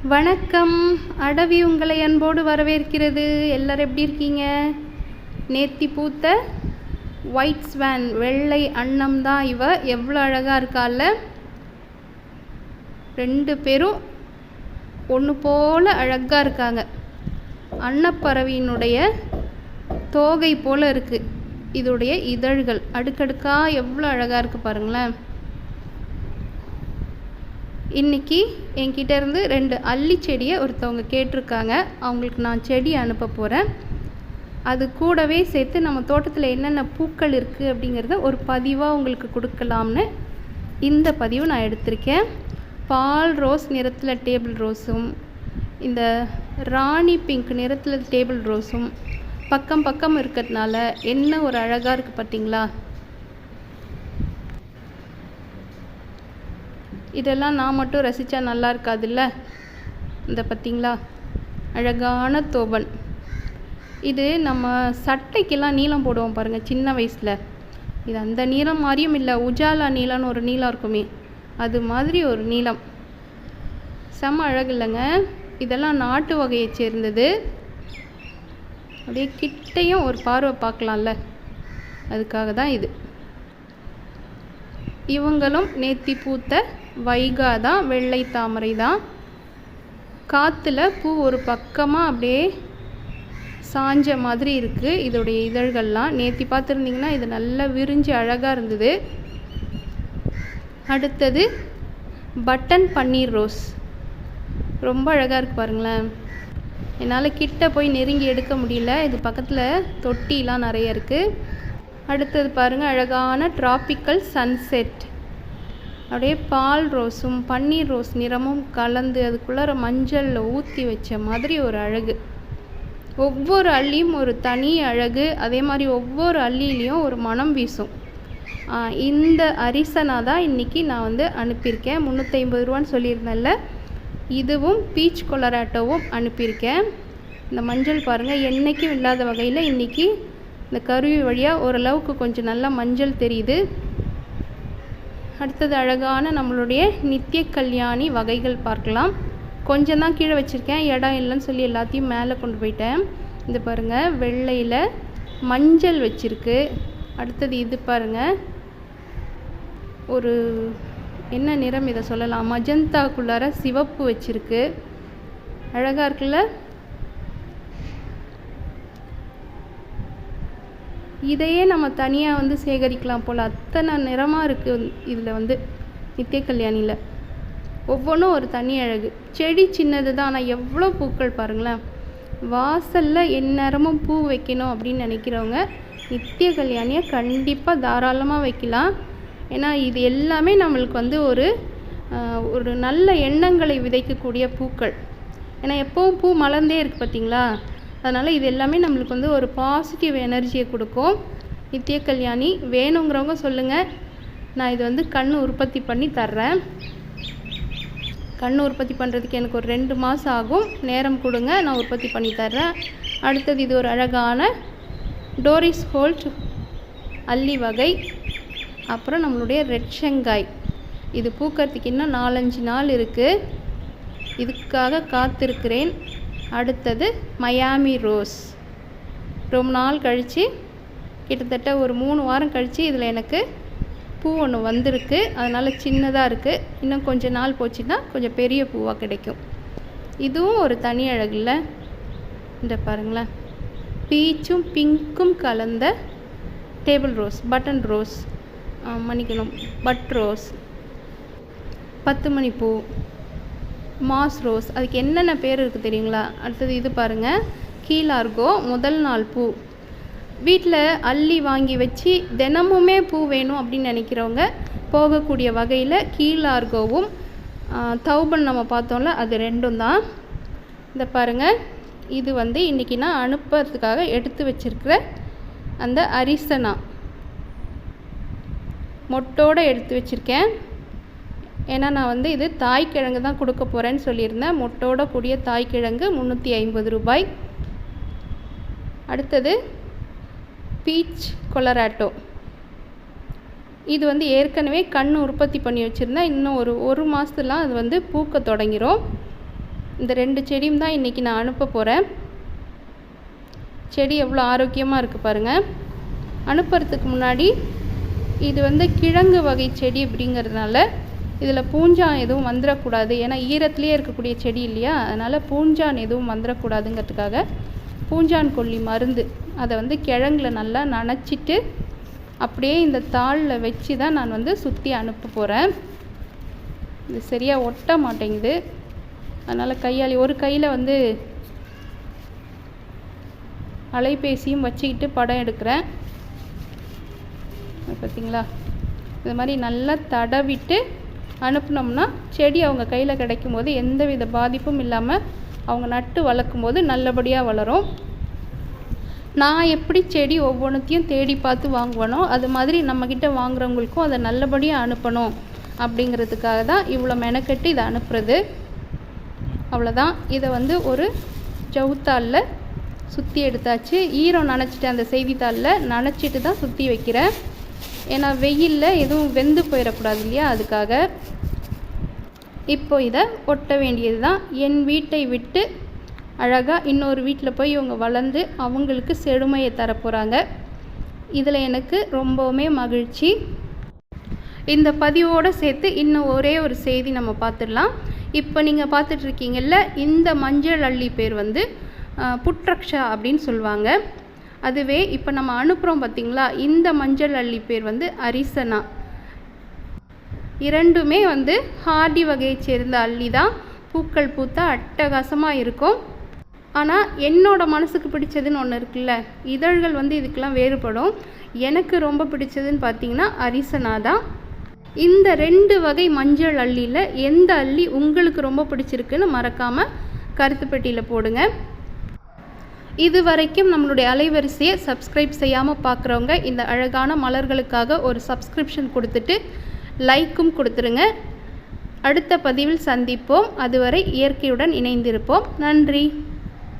வணக்கம். அடவி உங்களை அன்போடு வரவேற்கிறது. எல்லாரும் எப்படி இருக்கீங்க? நேத்தி பூத்த ஒயிட் ஸ்வான் வெள்ளை அன்னம் தான் இவ. எவ்வளோ அழகாக இருக்கால. ரெண்டு பேரும் ஒன்று போல் அழகாக இருக்காங்க. அன்னப்பறவையினுடைய தோகை போல் இருக்குது. இதோடைய இதழ்கள் அடுக்கடுக்காக எவ்வளோ அழகாக இருக்குது பாருங்களேன். இன்றைக்கி என்கிட்ட இருந்து 2 அல்லி செடியை ஒருத்தவங்க கேட்டிருக்காங்க. அவங்களுக்கு நான் செடி அனுப்ப போகிறேன். அது கூடவே சேர்த்து நம்ம தோட்டத்தில் என்னென்ன பூக்கள் இருக்குது அப்படிங்கிறத ஒரு பதிவாக உங்களுக்கு கொடுக்கலாம்னு இந்த பதிவு நான் எடுத்திருக்கேன். பால் ரோஸ் நிறத்தில் டேபிள் ரோஸும், இந்த ராணி பிங்க் நிறத்தில் டேபிள் ரோஸும் பக்கம் பக்கம் இருக்கிறதுனால என்ன ஒரு அழகாக இருக்குது பார்த்தீங்களா? இதெல்லாம் நான் மட்டும் ரசித்தா நல்லா இருக்காதுல்ல. இந்த பார்த்திங்களா அழகான தோபன். இது நம்ம சட்டைக்கெல்லாம் நீளம் போடுவோம் பாருங்கள் சின்ன வயசில். இது அந்த நீளம் மாதிரியும் இல்லை, உஜாலா நீளம்னு ஒரு நீளம் இருக்குமே, அது மாதிரி ஒரு நீளம். செம்ம அழகு இல்லைங்க. இதெல்லாம் நாட்டு வகையை சேர்ந்தது. அப்படியே கிட்டையும் ஒரு பார்வை பார்க்கலாம்ல, அதுக்காக தான் இது. இவங்களும் நேத்தி பூத்த வைகா தான், வெள்ளை தாமரை தான். காற்றுல பூ ஒரு பக்கமாக அப்படியே சாஞ்ச மாதிரி இருக்குது. இதோடைய இதழ்கள்லாம் நேத்தி பார்த்துருந்திங்கன்னா இது நல்லா விரிஞ்சு அழகாக இருந்தது. அடுத்தது பட்டன் பன்னீர் ரோஸ். ரொம்ப அழகாக இருக்குது பாருங்களேன். என்னால் கிட்ட போய் நெருங்கி எடுக்க முடியல. இது பக்கத்தில் தொட்டிலாம் நிறைய இருக்குது. அடுத்தது பாருங்கள் அழகான டிராபிக்கல் சன்செட். அப்படியே பால் ரோஸும் பன்னீர் ரோஸ் நிறமும் கலந்து அதுக்குள்ளார மஞ்சளில் ஊற்றி வச்ச மாதிரி ஒரு அழகு. ஒவ்வொரு அள்ளியும் ஒரு தனி அழகு. அதே மாதிரி ஒவ்வொரு அள்ளியிலையும் ஒரு மனம் வீசும். இந்த அரிசனா தான் இன்றைக்கி நான் அனுப்பியிருக்கேன். 350 ரூபான்னு சொல்லியிருந்தேன்ல. இதுவும் பீச் கொலராட்டோவும் அனுப்பியிருக்கேன். இந்த மஞ்சள் பாருங்கள், என்றைக்கும் இல்லாத வகையில் இன்றைக்கி இந்த கருவி வழியாக ஓரளவுக்கு கொஞ்சம் நல்லா மஞ்சள் தெரியுது. அடுத்தது அழகான நம்மளுடைய நித்திய கல்யாணி வகைகள் பார்க்கலாம். கொஞ்சம் தான் கீழே வச்சுருக்கேன், இடம் இல்லைன்னு சொல்லி எல்லாத்தையும் மேலே கொண்டு போயிட்டேன். இது பாருங்கள் வெள்ளையில் மஞ்சள் வச்சுருக்கு. அடுத்தது இது பாருங்கள், ஒரு என்ன நிறம் இதை சொல்லலாம், மஜந்தாக்குள்ளார சிவப்பு வச்சுருக்கு. அழகாக இருக்குல்ல. இதையே நம்ம தனியாக சேகரிக்கலாம் போல், அத்தனை நிறமாக இருக்குது இதில் நித்திய கல்யாணியில். ஒவ்வொன்றும் ஒரு தனி அழகு. செடி சின்னது தான், ஆனால் எவ்வளோ பூக்கள் பாருங்களேன். வாசலில் எந்நேரமும் பூ வைக்கணும் அப்படின்னு நினைக்கிறவங்க நித்திய கல்யாணியை கண்டிப்பாக தாராளமாக வைக்கலாம். ஏன்னா இது எல்லாமே நம்மளுக்கு ஒரு நல்ல எண்ணங்களை விதைக்கக்கூடிய பூக்கள். ஏன்னா எப்போவும் பூ மலர்ந்தே இருக்குது பார்த்தீங்களா. அதனால் இது எல்லாமே நம்மளுக்கு ஒரு பாசிட்டிவ் எனர்ஜியை கொடுக்கும். நித்திய கல்யாணி வேணுங்கிறவங்க சொல்லுங்கள். நான் இது கண் உற்பத்தி பண்ணி தர்றேன். கண் உற்பத்தி பண்ணுறதுக்கு எனக்கு ஒரு 2 மாதம் ஆகும். நேரம் கொடுங்க, நான் உற்பத்தி பண்ணி தர்றேன். அடுத்தது இது ஒரு அழகான டோரிஸ் ஹோல்ட் அல்லி வகை. அப்புறம் நம்மளுடைய ரெட் ஷெங்காய். இது பூக்கிறதுக்கு இன்னும் 4-5 நாள் இருக்குது. இதுக்காக காத்திருக்கிறேன். அடுத்தது மயாமி ரோஸ். ரொம்ப நாள் கழித்து, கிட்டத்தட்ட ஒரு 3 வாரம் கழித்து இதில் எனக்கு பூ ஒன்று வந்திருக்கு. அதனால் சின்னதாக இருக்குது. இன்னும் கொஞ்சம் நாள் போச்சுன்னா கொஞ்சம் பெரிய பூவாக கிடைக்கும். இதுவும் ஒரு தனி அழகில்ல. இந்த பாருங்களேன், பீச்சும் பிங்க்கும் கலந்த டேபிள் ரோஸ், பட்டன் ரோஸ், மன்னிக்கணும் பட் ரோஸ், 10 மணி பூ, மாஸ் ரோஸ், அதுக்கு என்னென்ன பேர் இருக்குது தெரியுங்களா. அடுத்தது இது பாருங்கள், கீழார்கோ முதல் நாள் பூ. வீட்டில் அள்ளி வாங்கி வச்சு தினமுமே பூ வேணும் அப்படின்னு நினைக்கிறவங்க போகக்கூடிய வகையில் கீழார்கோவும் தௌபன் நம்ம பார்த்தோம்ல, அது 2ம் தான். இந்த பாருங்கள், இது இன்றைக்கி நான் அனுப்புறதுக்காக எடுத்து வச்சுருக்கிற அந்த அரிசனா மொட்டோடு எடுத்து வச்சுருக்கேன். ஏன்னா நான் இது தாய்க்கிழங்கு தான் கொடுக்க போகிறேன்னு சொல்லியிருந்தேன். மொட்டோட கூடிய தாய்க்கிழங்கு 350 ரூபாய். அடுத்தது பீச் கொலராட்டோ. இது ஏற்கனவே கண் உற்பத்தி பண்ணி வச்சுருந்தேன். இன்னும் ஒரு மாதத்துலாம் அது பூக்க தொடங்கிரும். இந்த 2 செடியும் தான் இன்றைக்கி நான் அனுப்ப போகிறேன். செடி எவ்வளோ ஆரோக்கியமாக இருக்குது பாருங்கள். அனுப்புறதுக்கு முன்னாடி இது வந்து கிழங்கு வகை செடி அப்படிங்கிறதுனால இதில் பூஞ்சான் எதுவும் வந்துடக்கூடாது. ஏன்னா ஈரத்துலேயே இருக்கக்கூடிய செடி இல்லையா, அதனால் பூஞ்சான் எதுவும் வந்துடக்கூடாதுங்கிறதுக்காக பூஞ்சான் கொல்லி மருந்து அதை வந்து கிழங்குல நல்லா நனைச்சிட்டு அப்படியே இந்த தாளில் வச்சு தான் நான் வந்து சுற்றி அனுப்ப போகிறேன். இது சரியாக ஒட்ட மாட்டேங்குது, அதனால் கையால் ஒரு கையில் வந்து அலைபேசியும் வச்சுக்கிட்டு படம் எடுக்கிறேன். பார்த்திங்களா, இது மாதிரி நல்லா தடவிட்டு அனுப்புனோம்னா செடி அவங்க கையில் கிடைக்கும் போது எந்த வித பாதிப்பும் இல்லாமல் அவங்க நட்டு வளர்க்கும் போது நல்லபடியாக வளரும். நான் எப்படி செடி ஒவ்வொன்றுத்தையும் தேடி பார்த்து வாங்குவேனோ அது மாதிரி நம்மக்கிட்ட வாங்குறவங்களுக்கும் அதை நல்லபடியாக அனுப்பணும் அப்படிங்கிறதுக்காக தான் இவ்வளோ மெனக்கெட்டு இதை அனுப்புறது. அவ்வளோதான். இதை வந்து ஒரு ஜவுத்தாளில் சுற்றி எடுத்தாச்சு. ஈரம் நனைச்சிட்டு அந்த செய்தித்தாளில் நனைச்சிட்டு தான் சுற்றி வைக்கிறேன். ஏன்னா வெயிலில் எதுவும் வெந்து போயிடக்கூடாது இல்லையா, அதுக்காக. இப்போ இதை ஒட்ட வேண்டியது தான். என் வீட்டை விட்டு அழகாக இன்னொரு வீட்டில் போய் இவங்க வளர்ந்து அவங்களுக்கு செழுமையை தரப்போகிறாங்க. இதில் எனக்கு ரொம்பவுமே மகிழ்ச்சி. இந்த பதிவோடு சேர்த்து இன்னும் ஒரே ஒரு செய்தி நம்ம பார்த்துடலாம். இப்போ நீங்கள் பார்த்துட்ருக்கீங்கல்ல, இந்த மஞ்சள் அள்ளி பேர் வந்து புட்ரக்ஷா அப்படின்னு சொல்லுவாங்க. அதுவே இப்போ நம்ம அனுப்புகிறோம் பார்த்திங்களா, இந்த மஞ்சள் அள்ளி பேர் வந்து அரிசனா. இரண்டுமே வந்து ஹார்டி வகையை சேர்ந்த அள்ளி தான். பூக்கள் பூத்தா அட்டகாசமாக இருக்கும். ஆனால் என்னோடய மனசுக்கு பிடிச்சதுன்னு ஒன்று இருக்குல்ல, இதழ்கள் வந்து இதுக்கெல்லாம் வேறுபடும். எனக்கு ரொம்ப பிடிச்சதுன்னு பார்த்திங்கன்னா அரிசனா தான். இந்த 2 வகை மஞ்சள் அள்ளியில் எந்த அள்ளி உங்களுக்கு ரொம்ப பிடிச்சிருக்குன்னு மறக்காமல் கருத்து பெட்டியில் போடுங்க. இது வரைக்கும் நம்மளுடைய அலைவரிசையை சப்ஸ்கிரைப் செய்யாமல் பார்க்குறவங்க இந்த அழகான மலர்களுக்காக ஒரு சப்ஸ்கிரிப்ஷன் கொடுத்துட்டு லைக்கும் கொடுத்துருங்க. அடுத்த பதிவில் சந்திப்போம். அதுவரை இயற்கையுடன் இணைந்திருப்போம். நன்றி.